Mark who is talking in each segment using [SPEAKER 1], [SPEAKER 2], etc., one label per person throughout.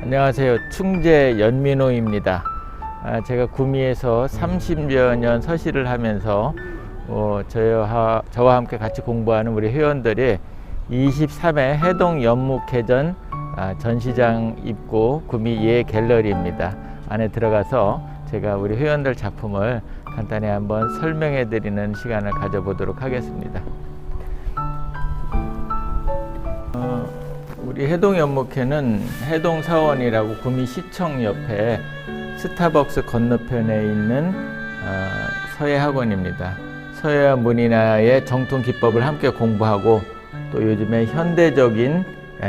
[SPEAKER 1] 안녕하세요. 충재 연민호입니다. 제가 구미에서 30여 년 서실을 하면서 저와 함께 같이 공부하는 우리 회원들이 23회 해동 연묵회전 전시장 입구 구미 예 갤러리입니다. 안에 들어가서 제가 우리 회원들 작품을 간단히 한번 설명해 드리는 시간을 가져보도록 하겠습니다. 우리 해동 연묵회는 해동사원이라고 구미시청 옆에 스타벅스 건너편에 있는 서예학원입니다. 서예와 문인화의 정통 기법을 함께 공부하고 또 요즘에 현대적인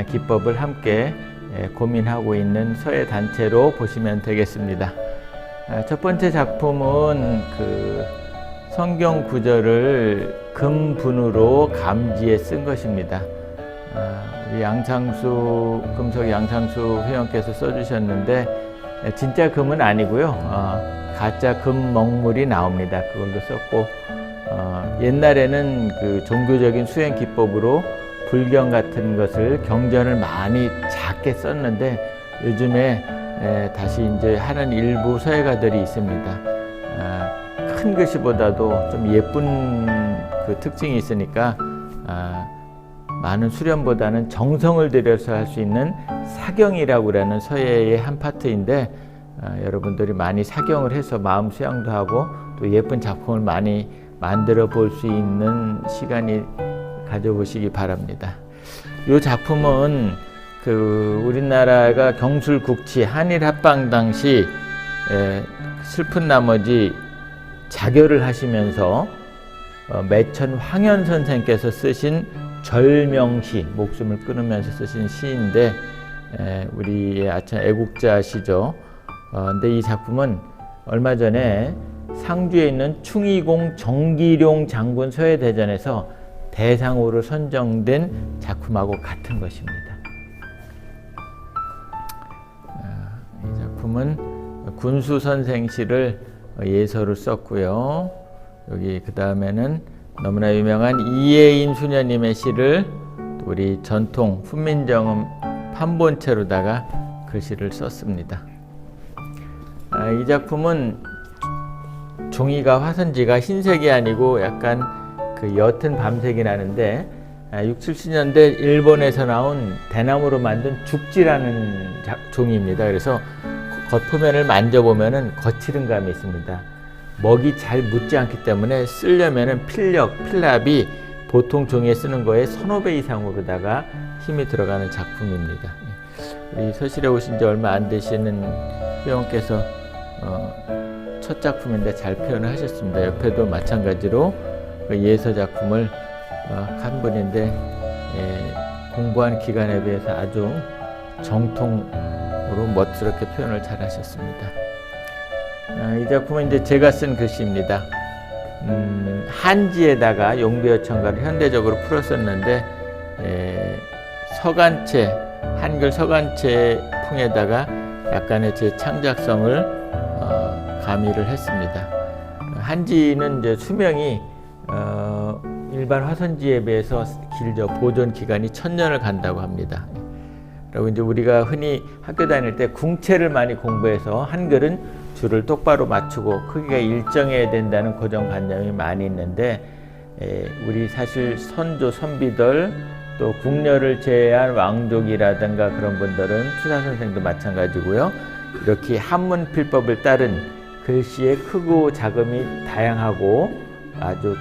[SPEAKER 1] 기법을 함께 고민하고 있는 서예 단체로 보시면 되겠습니다. 첫 번째 작품은 그 성경 구절을 금분으로 감지에 쓴 것입니다. 우리 금속 양상수 회원께서 써주셨는데 진짜 금은 아니고요. 가짜 금 먹물이 나옵니다. 그걸로 썼고 옛날에는 그 종교적인 수행 기법으로 불경 같은 것을 경전을 많이 작게 썼는데 요즘에 다시 이제 하는 일부 서예가들이 있습니다. 큰 글씨보다도 좀 예쁜 그 특징이 있으니까 많은 수련보다는 정성을 들여서 할 수 있는 사경이라고 하는 서예의 한 파트인데 여러분들이 많이 사경을 해서 마음 수양도 하고 또 예쁜 작품을 많이 만들어 볼 수 있는 시간이 가져보시기 바랍니다. 이 작품은 우리나라가 경술국치 한일 합방 당시 슬픈 나머지 자결을 하시면서 매천 황현 선생께서 쓰신 절명시, 목숨을 끊으면서 쓰신 시인데 우리의 아참 애국자시죠. 근데 이 작품은 얼마 전에 상주에 있는 충의공 정기룡 장군 서예대전에서 대상으로 선정된 작품하고 같은 것입니다. 이 작품은 군수 선생시를 예서로 썼고요. 여기 그 다음에는 너무나 유명한 이예인 수녀님의 시를 우리 전통 훈민정음 판본체로다가 글씨를 썼습니다. 이 작품은 종이가 화선지가 흰색이 아니고 약간 그 옅은 밤색이 나는데 60, 70년대 일본에서 나온 대나무로 만든 죽지라는 종이입니다. 그래서 겉표면을 만져보면은 거칠은 감이 있습니다. 먹이 잘 묻지 않기 때문에 쓰려면은 필랍이 보통 종이에 쓰는 거에 1,5배 이상으로다가 힘이 들어가는 작품입니다. 우리 서실에 오신 지 얼마 안 되시는 회원께서 첫 작품인데 잘 표현을 하셨습니다. 옆에도 마찬가지로 예서 작품을 한 분인데 공부한 기간에 비해서 아주 정통으로 멋스럽게 표현을 잘 하셨습니다. 이 작품은 이제 제가 쓴 글씨입니다. 한지에다가 용비어천가를 현대적으로 풀었었는데 한글 서간체 풍에다가 약간의 제 창작성을 가미를 했습니다. 한지는 이제 수명이 일반 화선지에 비해서 길죠. 보존 기간이 1000년을 간다고 합니다. 그리고 이제 우리가 흔히 학교 다닐 때 궁체를 많이 공부해서 한글은 줄을 똑바로 맞추고 크기가 일정해야 된다는 고정관념이 많이 있는데 우리 사실 선비들 또 궁녀를 제외한 왕족이라든가 그런 분들은 추사선생도 마찬가지고요. 이렇게 한문 필법을 따른 글씨의 크고 작음이 다양하고 아주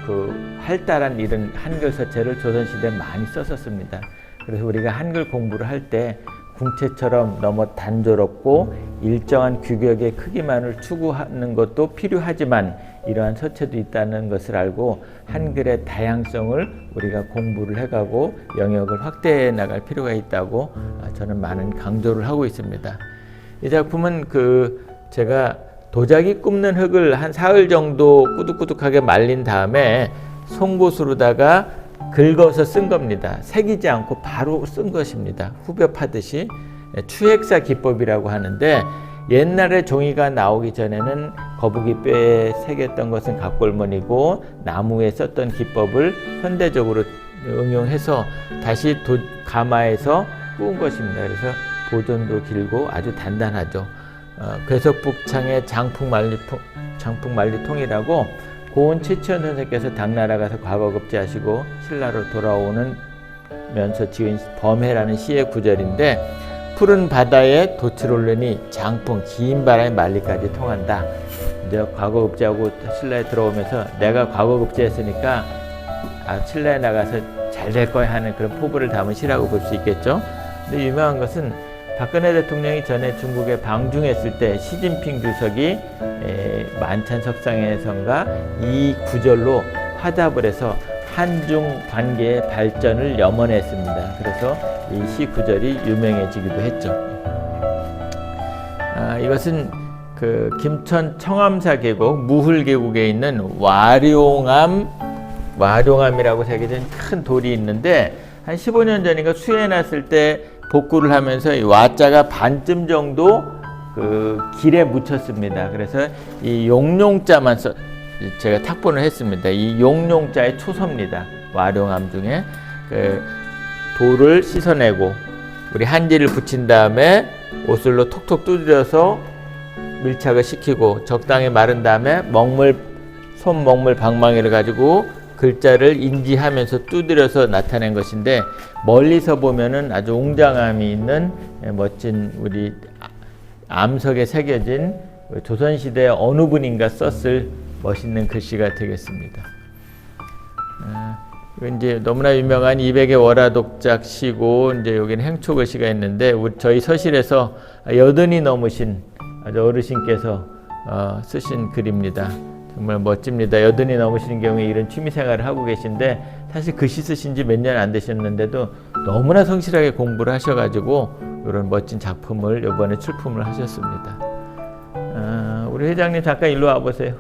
[SPEAKER 1] 활달한 이런 한글 서체를 조선시대에 많이 썼었습니다. 그래서 우리가 한글 공부를 할 때 궁체처럼 너무 단조롭고 일정한 규격의 크기만을 추구하는 것도 필요하지만 이러한 서체도 있다는 것을 알고 한글의 다양성을 우리가 공부를 해가고 영역을 확대해 나갈 필요가 있다고 저는 많은 강조를 하고 있습니다. 이 작품은 제가 도자기 굽는 흙을 한 사흘 정도 꾸둑꾸둑하게 말린 다음에 송곳으로다가 긁어서 쓴 겁니다. 새기지 않고 바로 쓴 것입니다. 후벼 파듯이 추액사 기법이라고 하는데 옛날에 종이가 나오기 전에는 거북이 뼈에 새겼던 것은 각골문이고 나무에 썼던 기법을 현대적으로 응용해서 다시 가마에서 구운 것입니다. 그래서 보존도 길고 아주 단단하죠. 괴석북창의 장풍만리통이라고 고은 최치원 선생께서 당나라 가서 과거급제하시고 신라로 돌아오는 면서 지은 범해라는 시의 구절인데, 푸른 바다에 돛을 올리니 장풍 긴 바람이 만리까지 통한다. 이제 과거급제하고 신라에 들어오면서 내가 과거급제했으니까 신라에 나가서 잘 될 거야 하는 그런 포부를 담은 시라고 볼 수 있겠죠. 근데 유명한 것은 박근혜 대통령이 전에 중국에 방중했을 때 시진핑 주석이 만찬석상에선가 이 구절로 화답을 해서 한중 관계의 발전을 염원했습니다. 그래서 이 시 구절이 유명해지기도 했죠. 이것은 그 김천 청암사 계곡 무훌 계곡에 있는 와룡암이라고 새겨진 큰 돌이 있는데, 한 15년 전인가 수해 났을 때 복구를 하면서 이 와자가 반쯤 정도 그 길에 묻혔습니다. 그래서 이 용룡자만 제가 탁본을 했습니다. 이 용룡자의 초소입니다. 와룡암 중에 그 돌을 씻어내고 우리 한지를 붙인 다음에 옷을로 톡톡 두드려서 밀착을 시키고 적당히 마른 다음에 손먹물 방망이를 가지고 글자를 인지하면서 두드려서 나타낸 것인데, 멀리서 보면은 아주 웅장함이 있는 멋진 우리 암석에 새겨진 조선시대 어느 분인가 썼을 멋있는 글씨가 되겠습니다. 이제 너무나 유명한 200의 월화독작 시고, 이제 여기는 행초글씨가 있는데, 저희 서실에서 80이 넘으신 아주 어르신께서 쓰신 글입니다. 정말 멋집니다. 80이 넘으시는 경우에 이런 취미생활을 하고 계신데, 사실 글씨 쓰신 지 몇 년 안 되셨는데도 너무나 성실하게 공부를 하셔가지고 이런 멋진 작품을 이번에 출품을 하셨습니다. 우리 회장님 잠깐 일로 와보세요.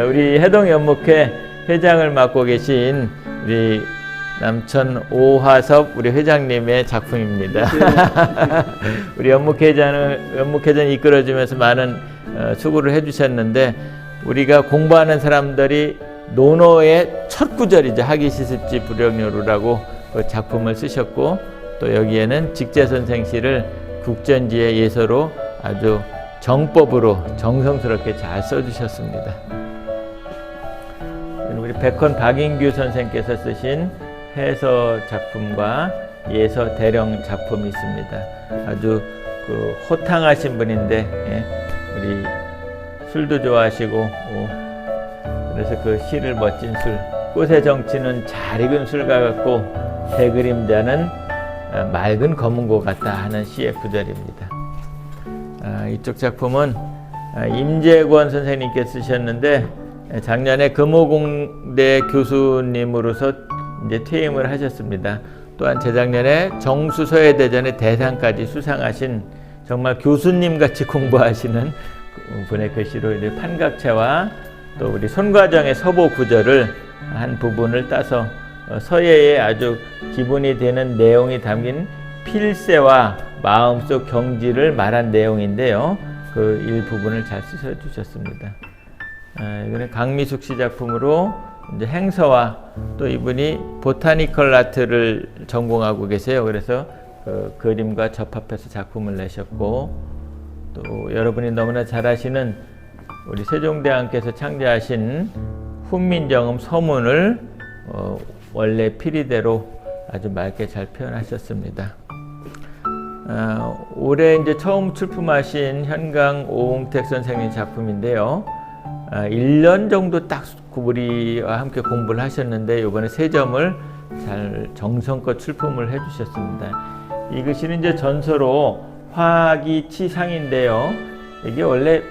[SPEAKER 1] 우리 해동연목회 회장을 맡고 계신 우리 남천 오화섭 우리 회장님의 작품입니다. 우리 연목회전 이끌어주면서 많은 수고를 해주셨는데, 우리가 공부하는 사람들이 논어의 첫 구절이죠. 하기시습지 불영요루라고 그 작품을 쓰셨고, 또 여기에는 직제선생 시를 국전지의 예서로 아주 정법으로 정성스럽게 잘 써주셨습니다. 우리 백헌 박인규 선생께서 쓰신 해서 작품과 예서 대령 작품이 있습니다. 아주 그 호탕하신 분인데, 우리 술도 좋아하시고, 그래서 그 시를 멋진 술, 꽃의 정치는 잘 익은 술과 같고 대그림자는 맑은 검은고 같다 하는 시의 구절입니다. 이쪽 작품은 임재권 선생님께 쓰셨는데, 작년에 금호공대 교수님으로서 이제 퇴임을 하셨습니다. 또한 재작년에 정수서예대전의 대상까지 수상하신 정말 교수님 같이 공부하시는 분의 글씨로 이제 판각체와 또 우리 손과정의 서보 구절을 한 부분을 따서 서예에 아주 기본이 되는 내용이 담긴 필세와 마음속 경지를 말한 내용인데요. 그 일부분을 잘 쓰셔주셨습니다. 이거는 강미숙 씨 작품으로 이제 행서와, 또 이분이 보타니컬 아트를 전공하고 계세요. 그래서 그 그림과 접합해서 작품을 내셨고, 또 여러분이 너무나 잘 아시는 우리 세종대왕께서 창제하신 훈민정음 서문을 원래 피리대로 아주 맑게 잘 표현하셨습니다. 올해 이제 처음 출품하신 현강 오웅택 선생님 작품인데요. 1년 정도 딱 우리와 함께 공부를 하셨는데, 이번에 3점을 잘 정성껏 출품을 해주셨습니다. 이 글씨는 이제 전서로 화기치상인데요. 이게 원래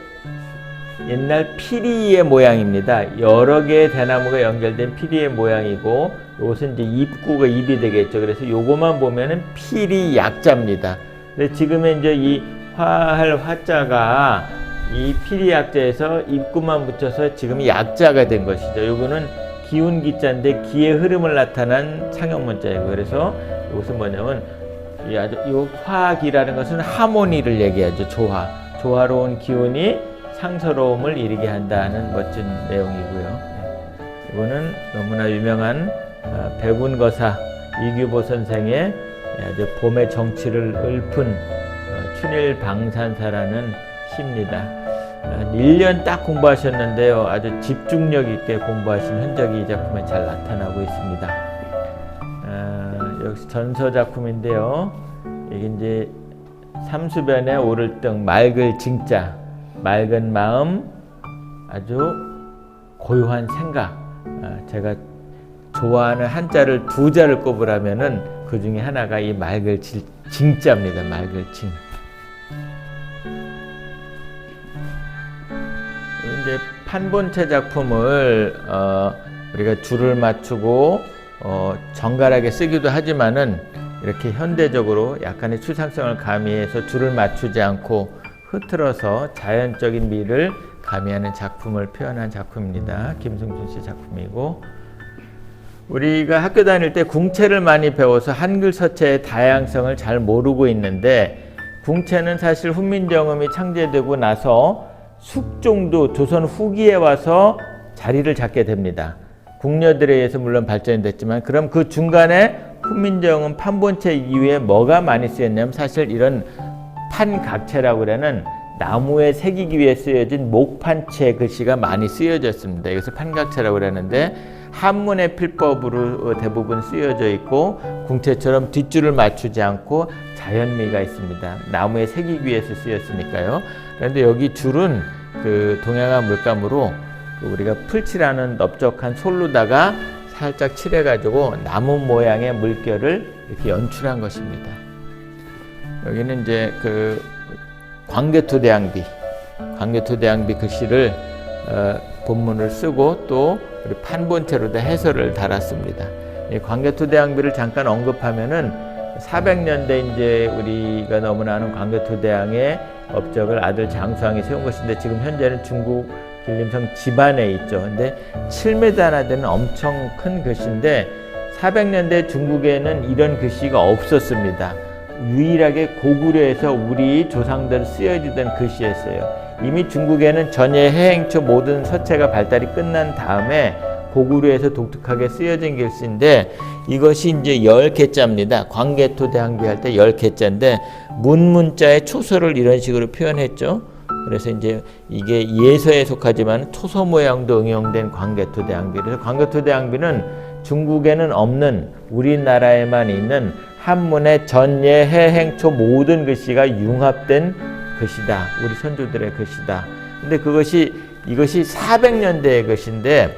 [SPEAKER 1] 옛날 피리의 모양입니다. 여러 개의 대나무가 연결된 피리의 모양이고, 이것은 이제 입구가 입이 되겠죠. 그래서 요거만 보면은 피리 약자입니다. 근데 지금은 이제 이 화할 화자가 이 피리 약자에서 입구만 붙여서 지금 약자가 된 것이죠. 요거는 기운 기자인데 기의 흐름을 나타난 창형문자이고, 그래서 이것은 뭐냐면 이 화기라는 것은 하모니를 얘기하죠. 조화로운 기운이 상서로움을 이루게 한다는 멋진 내용이고요. 이거는 너무나 유명한 백운거사 이규보 선생의 아주 봄의 정취를 읊은 춘일방산사라는 시입니다. 1년 딱 공부하셨는데요. 아주 집중력 있게 공부하신 흔적이 이 작품에 잘 나타나고 있습니다. 역시 전서 작품인데요. 이게 이제 삼수변에 오를 등 맑을 징자, 맑은 마음, 아주 고요한 생각. 제가 좋아하는 한자를 두 자를 꼽으라면은 그 중에 하나가 이 맑을 징자입니다. 맑을 징. 이제 판본체 작품을 우리가 줄을 맞추고 정갈하게 쓰기도 하지만은 이렇게 현대적으로 약간의 추상성을 가미해서 줄을 맞추지 않고 흐트러서 자연적인 미를 가미하는 작품을 표현한 작품입니다. 김승준 씨 작품이고, 우리가 학교 다닐 때 궁체를 많이 배워서 한글 서체의 다양성을 잘 모르고 있는데, 궁체는 사실 훈민정음이 창제되고 나서 숙종도 조선 후기에 와서 자리를 잡게 됩니다. 궁녀들에 의해서 물론 발전이 됐지만, 그럼 그 중간에 훈민정음 판본체 이후에 뭐가 많이 쓰였냐면 사실 이런 판각체라고 하는 나무에 새기기 위해 쓰여진 목판체 글씨가 많이 쓰여졌습니다. 이것을 판각체라고 하는데 한문의 필법으로 대부분 쓰여져 있고, 궁체처럼 뒷줄을 맞추지 않고 자연미가 있습니다. 나무에 새기기 위해서 쓰였으니까요. 그런데 여기 줄은 그 동양화 물감으로 우리가 풀칠하는 넓적한 솔로다가 살짝 칠해가지고 나무 모양의 물결을 이렇게 연출한 것입니다. 여기는 이제 그 광개토대왕비 글씨를 본문을 쓰고 또 우리 판본체로다 해설을 달았습니다. 이 광개토대왕비를 잠깐 언급하면은 400년대 이제 우리가 너무나 아는 광개토대왕의 업적을 아들 장수왕이 세운 것인데, 지금 현재는 중국 길림성 지반에 있죠. 근데 7m나 되는 엄청 큰 글씨인데 400년대 중국에는 이런 글씨가 없었습니다. 유일하게 고구려에서 우리 조상들 쓰여지던 글씨였어요. 이미 중국에는 전예, 해행초 모든 서체가 발달이 끝난 다음에 고구려에서 독특하게 쓰여진 글씨인데, 이것이 이제 10개자입니다. 광개토대왕비 할 때 10개자인데 문자의 초소를 이런 식으로 표현했죠. 그래서 이제 이게 예서에 속하지만 초소 모양도 응용된 광개토대왕비. 그래서 광개토대왕비는 중국에는 없는 우리나라에만 있는 한문의 전예, 해행초 모든 글씨가 융합된 글씨다. 우리 선조들의 글씨다. 근데 이것이 400년대의 글씨인데,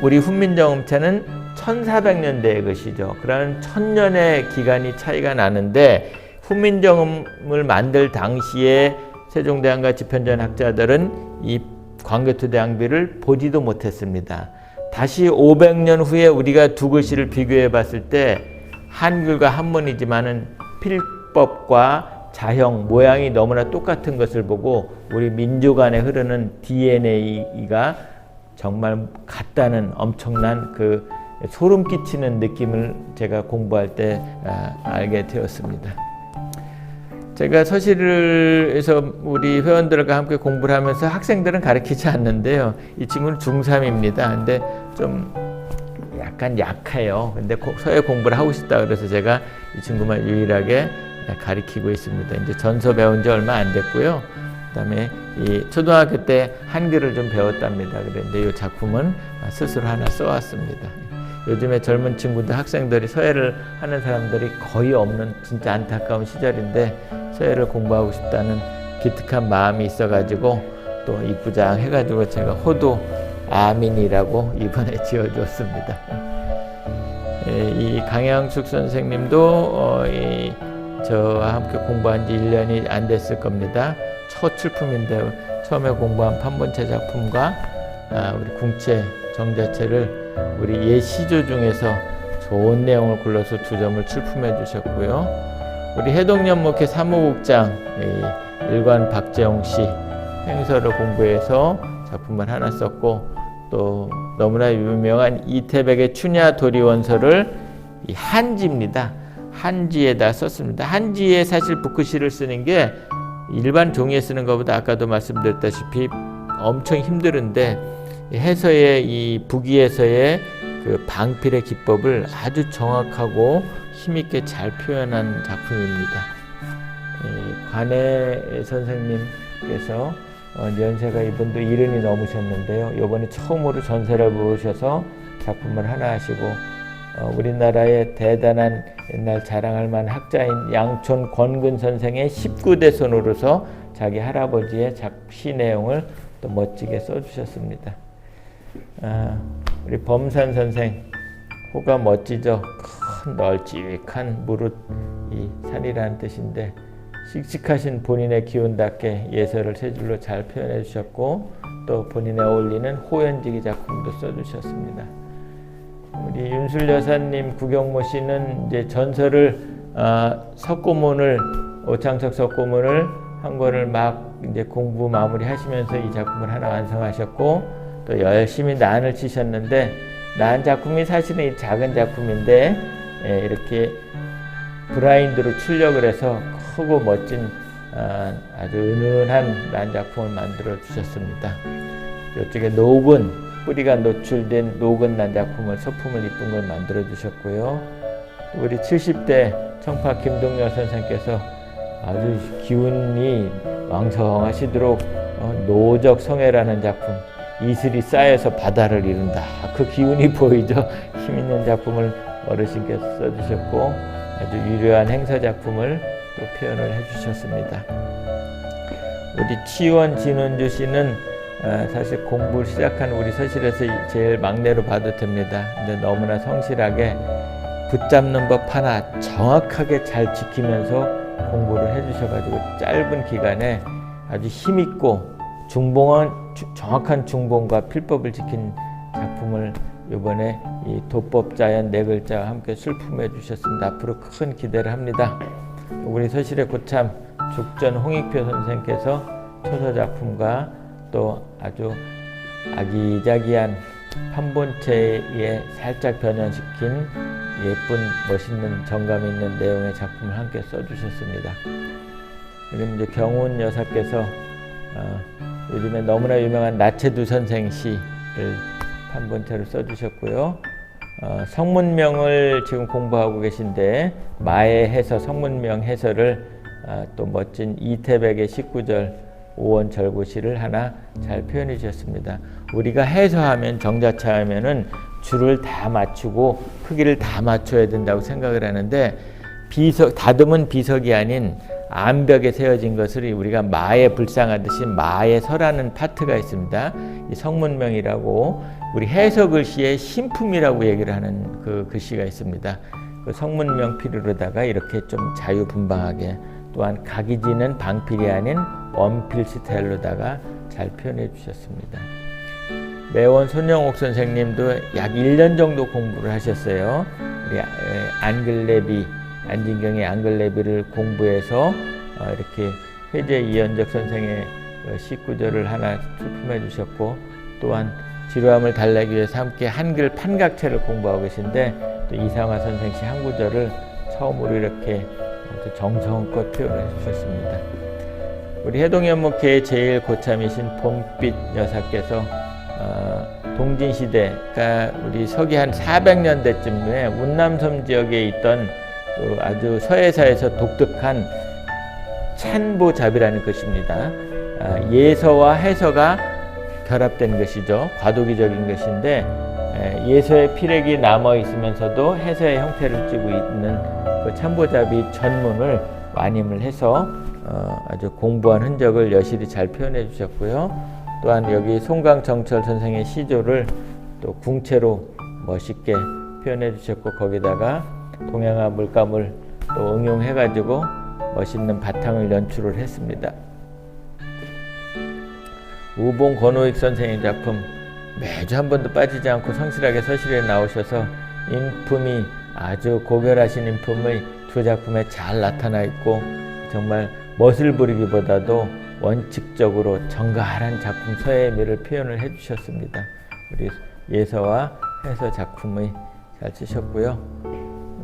[SPEAKER 1] 우리 훈민정음체는 1400년대의 글씨죠. 그러는 1000년의 기간이 차이가 나는데, 훈민정음을 만들 당시에 세종대왕과 집현전 학자들은 이 광개토대왕비를 보지도 못했습니다. 다시 500년 후에 우리가 두 글씨를 비교해 봤을 때 한글과 한문이지만은 필법과 자형, 모양이 너무나 똑같은 것을 보고 우리 민족 안에 흐르는 DNA가 정말 같다는 엄청난 그 소름 끼치는 느낌을 제가 공부할 때 알게 되었습니다. 제가 서실에서 우리 회원들과 함께 공부를 하면서 학생들은 가르치지 않는데요. 이 친구는 중3입니다. 근데 좀 약간 약해요. 근데 서예 공부를 하고 싶다 그래서 제가 이 친구만 유일하게 가르치고 있습니다. 이제 전서 배운 지 얼마 안 됐고요. 그다음에 이 초등학교 때 한글을 좀 배웠답니다. 그런데 이 작품은 스스로 하나 써왔습니다. 요즘에 젊은 친구들, 학생들이 서예를 하는 사람들이 거의 없는 진짜 안타까운 시절인데, 서예를 공부하고 싶다는 기특한 마음이 있어가지고 또 이쁘장 해가지고 제가 호도 아민이라고 이번에 지어줬습니다. 이 강양숙 선생님도 저와 함께 공부한 지 1년이 안 됐을 겁니다. 첫 출품인데 처음에 공부한 판본체 작품과 우리 궁체, 정자체를 우리 예시조 중에서 좋은 내용을 골라서 2점을 출품해 주셨고요. 우리 해동연목회 사무국장 일관 박재홍 씨 행서를 공부해서 작품을 하나 썼고, 또 너무나 유명한 이태백의 춘야도리원서를 이 한지입니다. 한지에다 썼습니다. 한지에 사실 붓글씨를 쓰는 게 일반 종이에 쓰는 것보다 아까도 말씀드렸다시피 엄청 힘들은데, 해서의 이 부기에서의 그 방필의 기법을 아주 정확하고 힘있게 잘 표현한 작품입니다. 관해 선생님께서 연세가 이분도 70이 넘으셨는데요. 이번에 처음으로 전설을 모으셔서 작품을 하나 하시고 우리나라의 대단한 옛날 자랑할 만한 학자인 양촌 권근 선생의 19대 손으로서 자기 할아버지의 시 내용을 또 멋지게 써주셨습니다. 우리 범산 선생 호가 멋지죠. 큰 널찍한 무릇이 산이라는 뜻인데 씩씩하신 본인의 기운답게 예서를 세 줄로 잘 표현해 주셨고 또 본인에 어울리는 호연지기 작품도 써주셨습니다. 우리 윤술 여사님, 구경모 씨는 이제 전설을 석고문을 오창석 석고문을 한 권을 막 이제 공부 마무리하시면서 이 작품을 하나 완성하셨고 또 열심히 난을 치셨는데 난 작품이 사실은 이 작은 작품인데 이렇게 브라인드로 출력을 해서 크고 멋진 아주 은은한 난 작품을 만들어 주셨습니다. 이쪽에 녹은 뿌리가 노출된 녹은 난 작품을 소품을 이쁜 걸 만들어 주셨고요. 우리 70대 청파 김동열 선생께서 아주 기운이 왕성하시도록 노적 성애라는 작품, 이슬이 쌓여서 바다를 이룬다. 그 기운이 보이죠. 힘있는 작품을 어르신께서 써주셨고 아주 유려한 행사 작품을 또 표현을 해주셨습니다. 우리 치원 진원주 씨는 사실 공부를 시작한 우리 서실에서 제일 막내로 봐도 됩니다. 근데 너무나 성실하게 붙잡는 법 하나 정확하게 잘 지키면서 공부를 해주셔가지고 짧은 기간에 아주 힘있고 정확한 중봉과 필법을 지킨 작품을 이번에 이 도법자연 네 글자와 함께 출품해 주셨습니다. 앞으로 큰 기대를 합니다. 우리 서실의 고참 죽전 홍익표 선생께서 초서 작품과 또 아주 아기자기한 판본체에 살짝 변형시킨 예쁜 멋있는 정감 있는 내용의 작품을 함께 써주셨습니다. 그리고 이제 경운 여사께서 요즘에 너무나 유명한 나체두 선생 시를 판본체로 써주셨고요. 성문명을 지금 공부하고 계신데 마의 해서 성문명 해설을 또 멋진 이태백의 19절 오원절구시를 하나 잘 표현해 주셨습니다. 우리가 해서하면 정자차 하면은 줄을 다 맞추고 크기를 다 맞춰야 된다고 생각을 하는데 다듬은 비석이 아닌 암벽에 세워진 것을 우리가 마에 불상하듯이 마에 서라는 파트가 있습니다. 이 성문명이라고 우리 해서 글씨의 신품이라고 얘기를 하는 그 글씨가 있습니다. 그 성문명 필요로다가 이렇게 좀 자유분방하게 또한 각이지는 방필이 아닌 원필 스타일로다가 잘 표현해 주셨습니다. 매원 손영옥 선생님도 약 1년 정도 공부를 하셨어요. 우리 안진경의 안글레비를 공부해서 이렇게 회제 이현적 선생의 19절을 하나 출품해 주셨고 또한 지루함을 달래기 위해서 함께 한글 판각체를 공부하고 계신데 또 이상화 선생 시 한 구절을 처음으로 이렇게 아주 정성껏 표현해 주셨습니다. 우리 해동연목회의 제일 고참이신 봄빛 여사께서 동진시대, 우리 서기 한 400년대쯤에 운남섬 지역에 있던 아주 서해사에서 독특한 찬보잡이라는 것입니다. 예서와 해서가 결합된 것이죠. 과도기적인 것인데 예서의 필액이 남아 있으면서도 해서의 형태를 띠고 있는 그 참보잡이 전문을 완임을 해서 아주 공부한 흔적을 여실히 잘 표현해 주셨고요. 또한 여기 송강정철 선생의 시조를 또 궁체로 멋있게 표현해 주셨고 거기다가 동양화 물감을 또 응용해 가지고 멋있는 바탕을 연출을 했습니다. 우봉 권호익 선생의 작품 매주 한 번도 빠지지 않고 성실하게 서실에 나오셔서 인품이 아주 고결하신 인품의 두 작품에 잘 나타나 있고 정말 멋을 부리기보다도 원칙적으로 정갈한 작품 서예의 미를 표현을 해주셨습니다. 우리 예서와 해서 작품의 잘 쓰셨고요.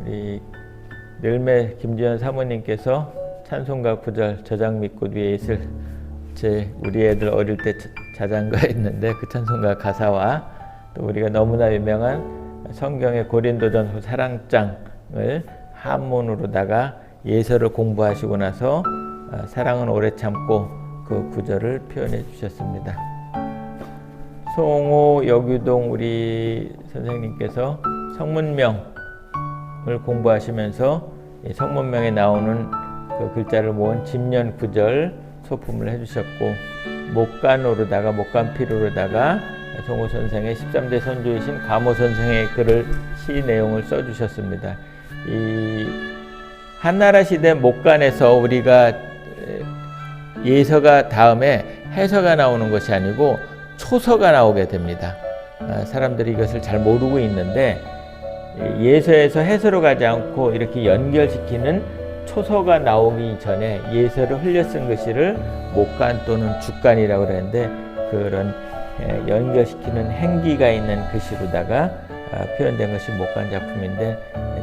[SPEAKER 1] 우리 늘매 김지현 사모님께서 찬송가 9절 저장 밑꽃 위에 있을 우리 애들 어릴 때 자장가 있는데 그 찬송가 가사와 또 우리가 너무나 유명한 성경의 고린도전서 사랑장을 한문으로다가 예서를 공부하시고 나서 사랑은 오래 참고 그 구절을 표현해 주셨습니다. 송호 여규동 우리 선생님께서 성문명을 공부하시면서 성문명에 나오는 그 글자를 모은 집년 구절 소품을 해주셨고, 목간으로다가 목간필로다가 송호 선생의 13대 선조이신 가모 선생의 글을 시 내용을 써주셨습니다. 이 한나라 시대 목간에서 우리가 예서가 다음에 해서가 나오는 것이 아니고 초서가 나오게 됩니다. 사람들이 이것을 잘 모르고 있는데, 예서에서 해서로 가지 않고 이렇게 연결시키는 초서가 나오기 전에 예서를 흘려 쓴 글씨를 목간 또는 죽간이라고 그러는데, 그런 연결시키는 행기가 있는 글씨로다가 표현된 것이 목간 작품인데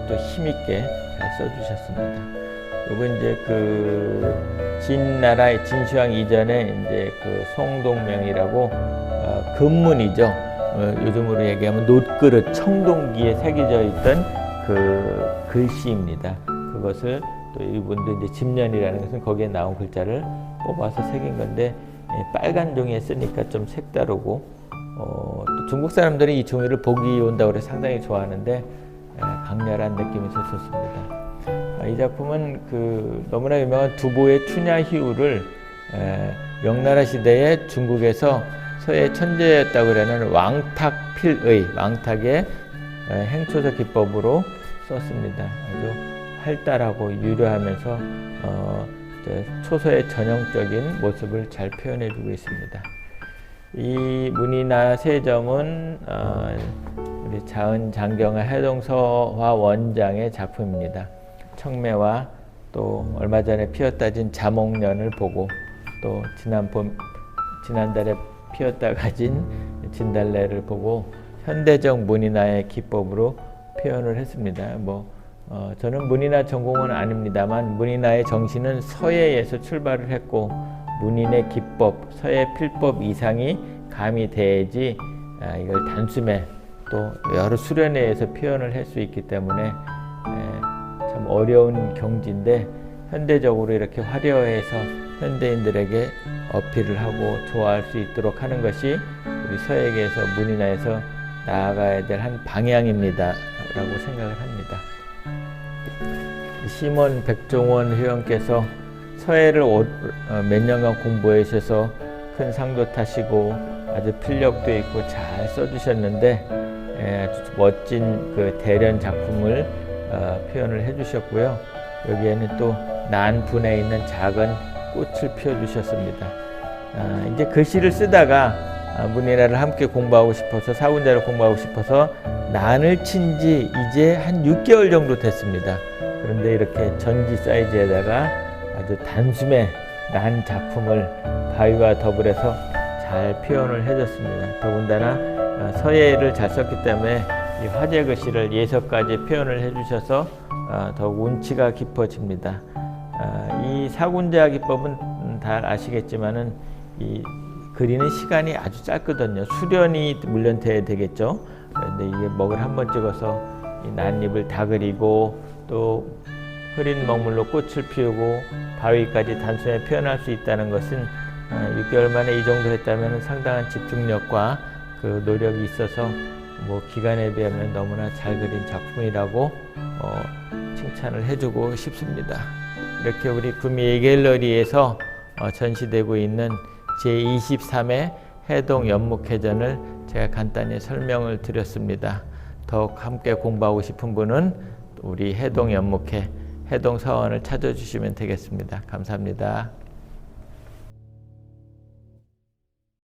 [SPEAKER 1] 또 힘있게 잘 써주셨습니다. 이건 이제 그 진나라 진시황 이전에 이제 그 송동명이라고 금문이죠. 요즘으로 얘기하면 놋그릇 청동기에 새겨져 있던 그 글씨입니다. 그것을 또 이분도 이제 집년이라는 것은 거기에 나온 글자를 뽑아서 새긴 건데, 빨간 종이에 쓰니까 좀 색다르고, 또 중국 사람들이 이 종이를 보기 온다고 해서 상당히 좋아하는데 강렬한 느낌이 좋습니다. 이 작품은 그 너무나 유명한 두보의 추냐희우를 명나라 시대에 중국에서 서예 천재였다고 그러는 왕탁필의 왕탁의 행초서 기법으로 썼습니다. 아주 활달하고 유려하면서 초서의 전형적인 모습을 잘 표현해주고 있습니다. 이 문이나 세점은 우리 자은 장경화 해동서화 원장의 작품입니다. 청매와 또 얼마 전에 피었다 진 자목련을 보고, 또 지난달에 피었다 가진 진달래를 보고 현대적 문인화의 기법으로 표현을 했습니다. 저는 문인화 전공은 아닙니다만, 문인화의 정신은 서예에서 출발을 했고, 문인의 기법, 서예 필법 이상이 가미돼야지 이걸 단숨에 또 여러 수련에 의해서 표현을 할 수 있기 때문에 참 어려운 경지인데, 현대적으로 이렇게 화려해서 현대인들에게 어필을 하고 좋아할 수 있도록 하는 것이 우리 서예계에서 문인화에서 나아가야 될 한 방향입니다 라고 생각을 합니다. 심원 백종원 회원께서 서예를 몇 년간 공부해 주셔서 큰 상도 타시고 아주 필력도 있고 잘 써주셨는데, 아주 멋진 그 대련 작품을 표현을 해주셨고요. 여기에는 또 난분에 있는 작은 꽃을 피워주셨습니다. 이제 글씨를 쓰다가 문인화를 함께 공부하고 싶어서, 사군자를 공부하고 싶어서 난을 친 지 이제 한 6개월 정도 됐습니다. 그런데 이렇게 전지 사이즈에다가 아주 단숨에 난 작품을 바위와 더불어서 잘 표현을 해줬습니다. 더군다나 서예를 잘 썼기 때문에 이 화재 글씨를 예서까지 표현을 해주셔서 더욱 운치가 깊어집니다. 이 사군자 기법은 다 아시겠지만은 이 그리는 시간이 아주 짧거든요. 수련이 물론 돼야 되겠죠. 그런데 이게 먹을 한번 찍어서 이 난잎을 다 그리고 또 흐린 먹물로 꽃을 피우고 바위까지 단숨에 표현할 수 있다는 것은 6개월 만에 이 정도 했다면 상당한 집중력과 그 노력이 있어서 기간에 비하면 너무나 잘 그린 작품이라고 칭찬을 해주고 싶습니다. 이렇게 우리 구미 갤러리에서 전시되고 있는 제23회 해동 연목회전을 제가 간단히 설명을 드렸습니다. 더욱 함께 공부하고 싶은 분은 우리 해동 연목회 해동 서원을 찾아주시면 되겠습니다. 감사합니다.